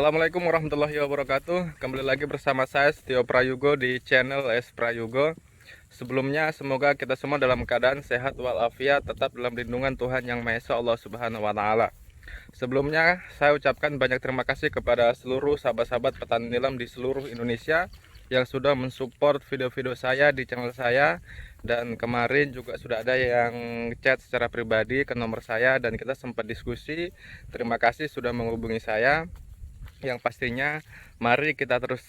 Assalamualaikum warahmatullahi wabarakatuh. Kembali lagi bersama saya Setio Prayogo di channel S Prayogo. Sebelumnya semoga kita semua dalam keadaan sehat walafiat, tetap dalam lindungan Tuhan Yang Maha Esa Allah Subhanahu wa taala. Sebelumnya saya ucapkan banyak terima kasih kepada seluruh sahabat-sahabat petani nilam di seluruh Indonesia yang sudah mensupport video-video saya di channel saya, dan kemarin juga sudah ada yang chat secara pribadi ke nomor saya dan kita sempat diskusi. Terima kasih sudah menghubungi saya. Yang pastinya mari kita terus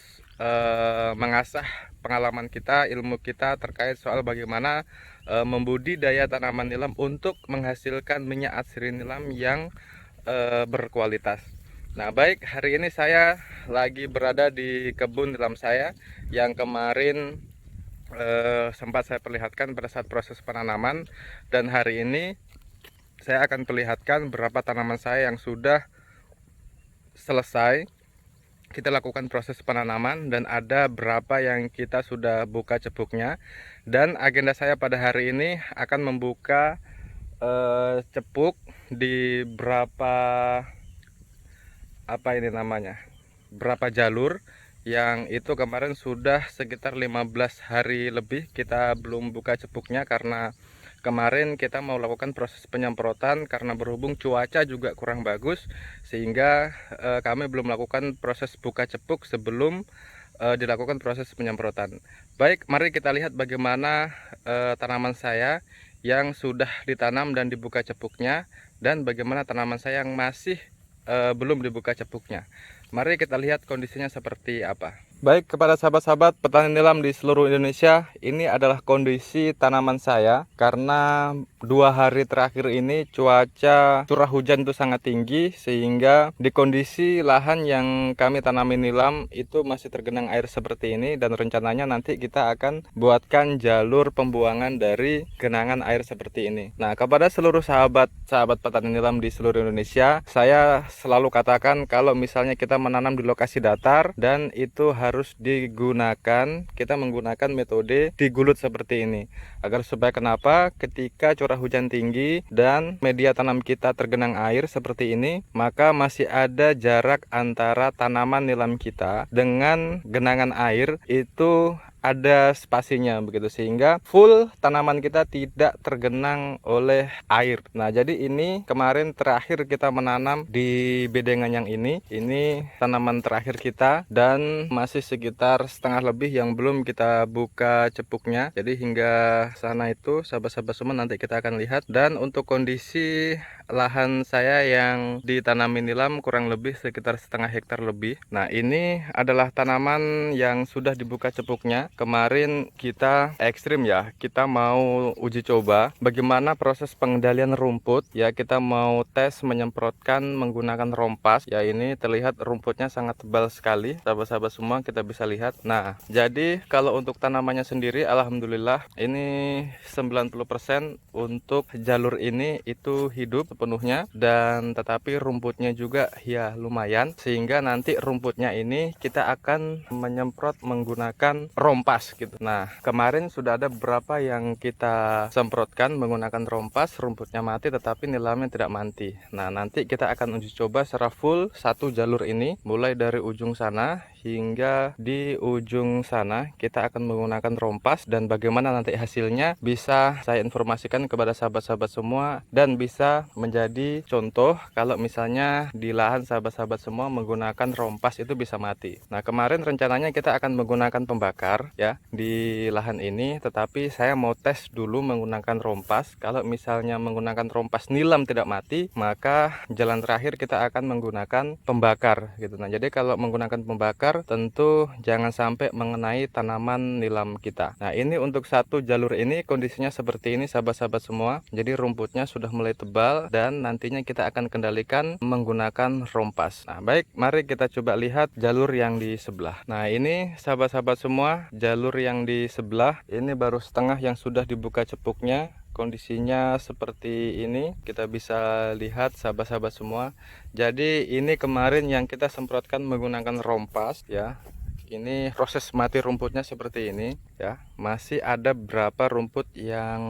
mengasah pengalaman kita, ilmu kita terkait soal bagaimana membudidaya tanaman nilam untuk menghasilkan minyak atsiri nilam yang berkualitas. Nah, baik, hari ini saya lagi berada di kebun nilam saya yang kemarin sempat saya perlihatkan pada saat proses penanaman, dan hari ini saya akan perlihatkan beberapa tanaman saya yang sudah selesai kita lakukan proses penanaman, dan ada berapa yang kita sudah buka cepuknya. Dan agenda saya pada hari ini akan membuka cepuk di berapa berapa jalur yang itu kemarin sudah sekitar 15 hari lebih kita belum buka cepuknya, karena kemarin kita mau lakukan proses penyemprotan karena berhubung cuaca juga kurang bagus, sehingga kami belum melakukan proses buka cepuk sebelum dilakukan proses penyemprotan. Baik, mari kita lihat bagaimana tanaman saya yang sudah ditanam dan dibuka cepuknya, dan bagaimana tanaman saya yang masih belum dibuka cepuknya. Mari kita lihat kondisinya seperti apa. Baik, kepada sahabat-sahabat petani nilam di seluruh Indonesia, ini adalah kondisi tanaman saya karena 2 hari terakhir ini cuaca curah hujan itu sangat tinggi, sehingga di kondisi lahan yang kami tanami nilam itu masih tergenang air seperti ini, dan rencananya nanti kita akan buatkan jalur pembuangan dari genangan air seperti ini. Nah, kepada seluruh sahabat petani nilam di seluruh Indonesia, saya selalu katakan kalau misalnya kita menanam di lokasi datar dan itu harus kita menggunakan metode digulut seperti ini, agar supaya kenapa ketika curah hujan tinggi dan media tanam kita tergenang air seperti ini, maka masih ada jarak antara tanaman nilam kita dengan genangan air itu ada spasinya begitu, sehingga full tanaman kita tidak tergenang oleh air. Nah, jadi ini kemarin terakhir kita menanam di bedengan yang ini tanaman terakhir kita, dan masih sekitar setengah lebih yang belum kita buka cepuknya. Jadi hingga sana itu sahabat-sahabat semua nanti kita akan lihat. Dan untuk kondisi lahan saya yang ditanami nilam kurang lebih sekitar setengah hektar lebih. Nah, ini adalah tanaman yang sudah dibuka cepuknya. Kemarin kita ekstrim ya, kita mau uji coba bagaimana proses pengendalian rumput ya. Kita mau tes menyemprotkan menggunakan rompas ya. Ini terlihat rumputnya sangat tebal sekali, sahabat-sahabat semua kita bisa lihat. Nah, jadi kalau untuk tanamannya sendiri alhamdulillah ini 90% untuk jalur ini itu hidup sepenuhnya, dan tetapi rumputnya juga ya lumayan, sehingga nanti rumputnya ini kita akan menyemprot menggunakan rompas gitu. Nah, kemarin sudah ada beberapa yang kita semprotkan menggunakan rompas, rumputnya mati tetapi nilamnya tidak mati. Nah, nanti kita akan uji coba secara full satu jalur ini, mulai dari ujung sana hingga di ujung sana kita akan menggunakan rompas, dan bagaimana nanti hasilnya bisa saya informasikan kepada sahabat-sahabat semua, dan bisa menjadi contoh kalau misalnya di lahan sahabat-sahabat semua menggunakan rompas itu bisa mati. Nah, kemarin rencananya kita akan menggunakan pembakar ya di lahan ini, tetapi saya mau tes dulu menggunakan rompas. Kalau misalnya menggunakan rompas nilam tidak mati, maka jalan terakhir kita akan menggunakan pembakar gitu. Nah, jadi kalau menggunakan pembakar tentu jangan sampai mengenai tanaman nilam kita. Nah, ini untuk satu jalur ini kondisinya seperti ini sahabat-sahabat semua. Jadi rumputnya sudah mulai tebal dan nantinya kita akan kendalikan menggunakan rompas. Nah, baik, mari kita coba lihat jalur yang di sebelah. Nah, ini sahabat-sahabat semua, jalur yang di sebelah ini baru setengah yang sudah dibuka cepuknya. Kondisinya seperti ini, kita bisa lihat sahabat-sahabat semua. Jadi ini kemarin yang kita semprotkan menggunakan rompas ya. ini proses mati rumputnya seperti ini ya. Masih ada beberapa rumput yang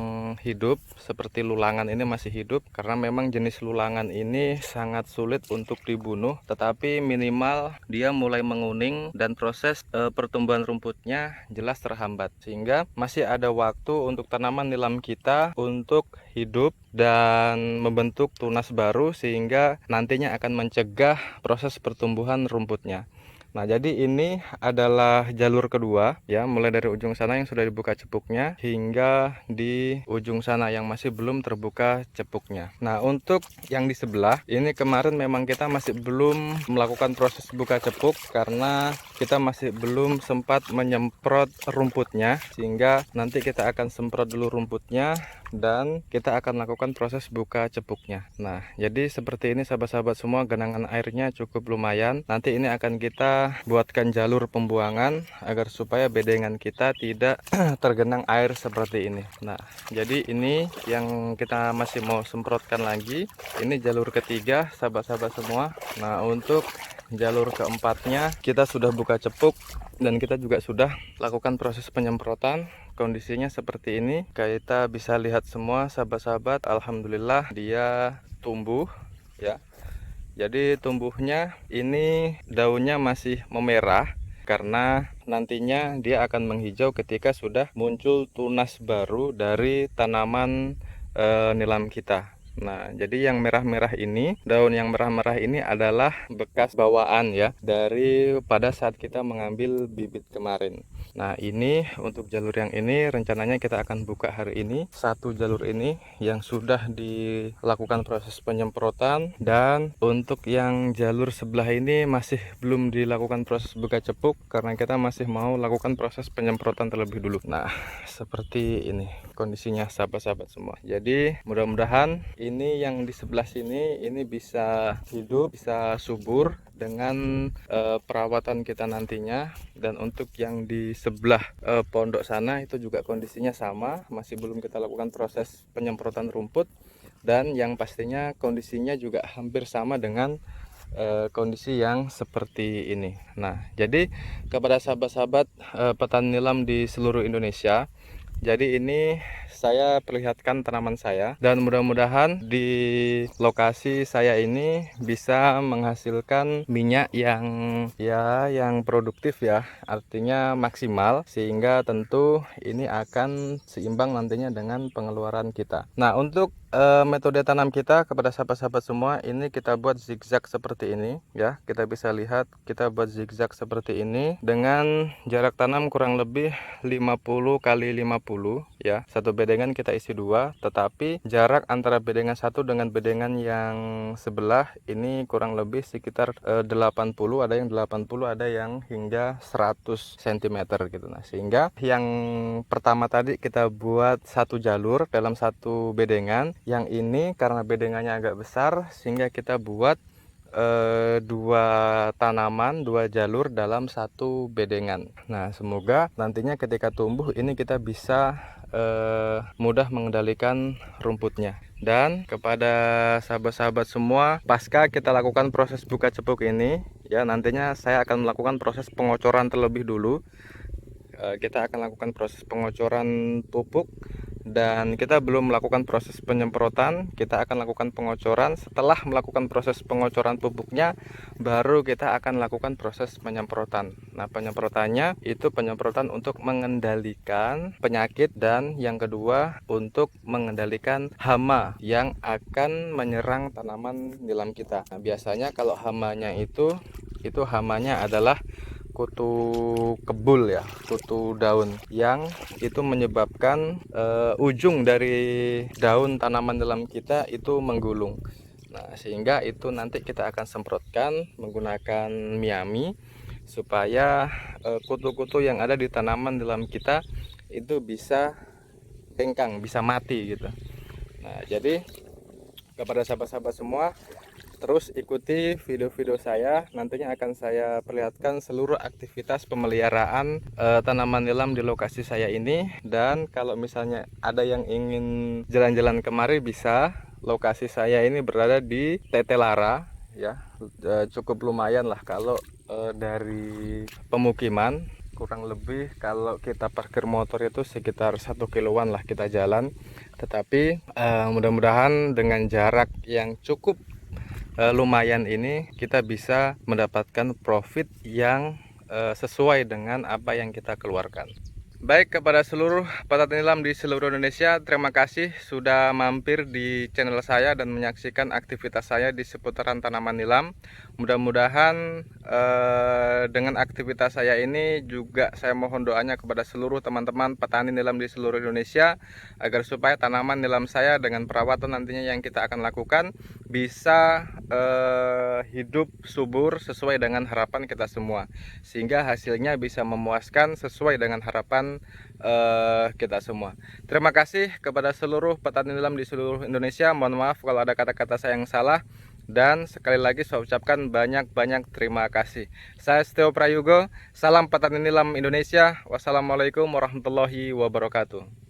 hidup seperti lulangan ini masih hidup, karena memang jenis lulangan ini sangat sulit untuk dibunuh, tetapi minimal dia mulai menguning dan proses pertumbuhan rumputnya jelas terhambat, sehingga masih ada waktu untuk tanaman nilam kita untuk hidup dan membentuk tunas baru, sehingga nantinya akan mencegah proses pertumbuhan rumputnya. Nah, jadi ini adalah jalur kedua ya, mulai dari ujung sana yang sudah dibuka cepuknya hingga di ujung sana yang masih belum terbuka cepuknya. Nah, untuk yang di sebelah ini kemarin memang kita masih belum melakukan proses buka cepuk karena kita masih belum sempat menyemprot rumputnya, sehingga nanti kita akan semprot dulu rumputnya dan kita akan lakukan proses buka cepuknya. Nah, jadi seperti ini sahabat-sahabat semua, genangan airnya cukup lumayan. Nanti ini akan kita buatkan jalur pembuangan agar supaya bedengan kita tidak tergenang air seperti ini. Nah, jadi ini yang kita masih mau semprotkan lagi. Ini jalur ketiga sahabat-sahabat semua. Nah, untuk jalur keempatnya kita sudah buka cepuk dan kita juga sudah lakukan proses penyemprotan. Kondisinya seperti ini, kita bisa lihat semua sahabat-sahabat, alhamdulillah dia tumbuh ya. Jadi tumbuhnya ini daunnya masih memerah karena nantinya dia akan menghijau ketika sudah muncul tunas baru dari tanaman nilam kita. Nah, jadi yang merah-merah ini, daun yang merah-merah ini adalah bekas bawaan ya dari pada saat kita mengambil bibit kemarin. Nah, ini untuk jalur yang ini rencananya kita akan buka hari ini. Satu jalur ini yang sudah dilakukan proses penyemprotan, dan untuk yang jalur sebelah ini masih belum dilakukan proses buka cepuk karena kita masih mau lakukan proses penyemprotan terlebih dulu. Nah, seperti ini kondisinya sahabat-sahabat semua. Jadi mudah-mudahan ini yang di sebelah sini ini bisa hidup, bisa subur dengan perawatan kita nantinya. Dan untuk yang di sebelah pondok sana itu juga kondisinya sama, masih belum kita lakukan proses penyemprotan rumput, dan yang pastinya kondisinya juga hampir sama dengan kondisi yang seperti ini. Nah, jadi kepada sahabat-sahabat petani nilam di seluruh Indonesia, jadi ini saya perlihatkan tanaman saya, dan mudah-mudahan di lokasi saya ini bisa menghasilkan minyak yang produktif ya, artinya maksimal, sehingga tentu ini akan seimbang nantinya dengan pengeluaran kita. Nah, untuk metode tanam kita kepada sahabat-sahabat semua, ini kita buat zigzag seperti ini ya. Kita bisa lihat kita buat zigzag seperti ini dengan jarak tanam kurang lebih 50 kali 50 ya. Satu bedengan kita isi 2, tetapi jarak antara bedengan satu dengan bedengan yang sebelah ini kurang lebih sekitar 80, ada yang 80, ada yang hingga 100 cm gitu. Nah, sehingga yang pertama tadi kita buat satu jalur dalam satu bedengan. Yang ini karena bedengannya agak besar sehingga kita buat dua tanaman, dua jalur dalam satu bedengan. Nah, semoga nantinya ketika tumbuh ini kita bisa mudah mengendalikan rumputnya. Dan kepada sahabat-sahabat semua, pasca kita lakukan proses buka cepuk ini ya, nantinya saya akan melakukan proses pengocoran terlebih dulu. Kita akan lakukan proses pengocoran pupuk, dan kita belum melakukan proses penyemprotan. Kita akan lakukan pengocoran. Setelah melakukan proses pengocoran pupuknya, baru kita akan lakukan proses penyemprotan. Nah, penyemprotannya itu penyemprotan untuk mengendalikan penyakit, dan yang kedua untuk mengendalikan hama yang akan menyerang tanaman nilam kita. Nah, biasanya kalau hamanya itu hamanya adalah kutu kebul ya, kutu daun, yang itu menyebabkan ujung dari daun tanaman dalam kita itu menggulung. Nah, sehingga itu nanti kita akan semprotkan menggunakan Miami supaya kutu-kutu yang ada di tanaman dalam kita itu bisa hengkang, bisa mati gitu. Nah, jadi kepada sahabat-sahabat semua, terus ikuti video-video saya, nantinya akan saya perlihatkan seluruh aktivitas pemeliharaan tanaman nilam di lokasi saya ini. Dan kalau misalnya ada yang ingin jalan-jalan kemari bisa. Lokasi saya ini berada di Tetelara ya, cukup lumayan lah kalau dari pemukiman. Kurang lebih kalau kita parkir motor itu sekitar 1 kiloan lah kita jalan. Tetapi mudah-mudahan dengan jarak yang cukup lumayan ini kita bisa mendapatkan profit yang sesuai dengan apa yang kita keluarkan. Baik, kepada seluruh petani nilam di seluruh Indonesia, terima kasih sudah mampir di channel saya dan menyaksikan aktivitas saya di seputaran tanaman nilam. Mudah-mudahan dengan aktivitas saya ini juga saya mohon doanya kepada seluruh teman-teman petani nilam di seluruh Indonesia agar supaya tanaman nilam saya dengan perawatan nantinya yang kita akan lakukan bisa hidup subur sesuai dengan harapan kita semua, sehingga hasilnya bisa memuaskan sesuai dengan harapan kita semua. Terima kasih kepada seluruh petani nilam di seluruh Indonesia. Mohon maaf kalau ada kata-kata saya yang salah, dan sekali lagi saya ucapkan banyak-banyak terima kasih. Saya Setio Prayogo, salam petani nilam Indonesia. Wassalamualaikum warahmatullahi wabarakatuh.